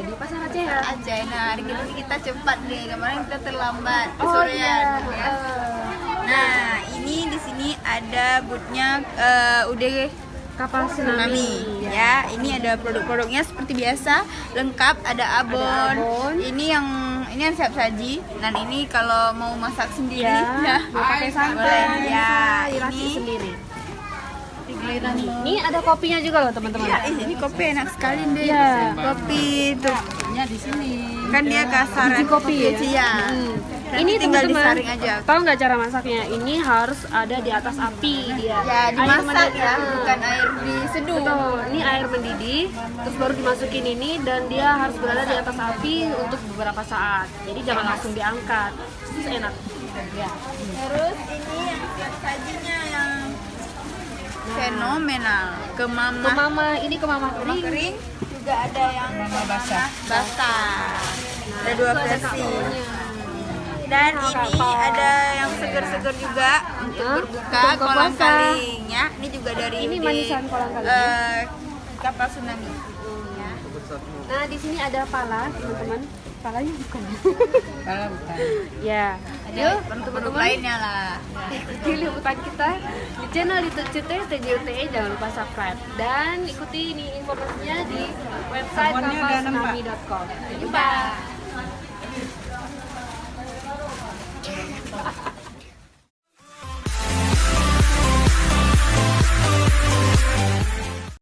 di Pasar Aceh ya? Aceh. Nah, hari ini kita cepat nih. Kemarin kita terlambat Oh kesorean. iya. Ya. Nah, ini di sini ada boothnya UD Kapal tsunami. ya. Ini ada produk-produknya seperti biasa, lengkap, ada abon. abon. Ini yang siap saji. Dan ini kalau mau masak sendiri, Ya, mau pakai santan, boleh. Ya, diracik ini sendiri. Ini ada kopinya juga loh teman-teman. ya, ini kopi enak sekali deh. Iya. Kopi tuh. Nya di sini. Kan dia kasar. Biji kopi ya? Iya. Ini tinggal teman-teman, disaring aja. tahu nggak cara masaknya? Ini harus ada di atas api dia. Ya, dimasak mendidih. ya, bukan air diseduh. Betul, ini air mendidih, terus baru dimasukin ini dan dia harus berada di atas api untuk beberapa saat. Jadi jangan langsung diangkat. Terus enak. Ya. Terus ini yang siap sajinya yang fenomenal. Kemamah Ini kemamah kering. kering juga ada yang Kemamah basah. basah. Ada dua Itu ada versi. kakaunya. Dan Nah, ini kakao. ada yang seger-seger juga untuk Hah? berbuka, Untuk buka kolang puasa. kaling ya. Ini juga dari Ini UD, manisan kolang kalingnya. kapal tsunami. Ya. Nah, di sini ada pala, teman-teman. Palanya bukan. Kalau bukan. Ya. Ada Yuk, produk teman-teman. lainnya lah. Ikuti liputan kita di channel YouTube CT TJUTE, jangan lupa subscribe dan ikuti ini informasinya di website Abonnya udah nampak. kapaltsunami.com. Sampai jumpa.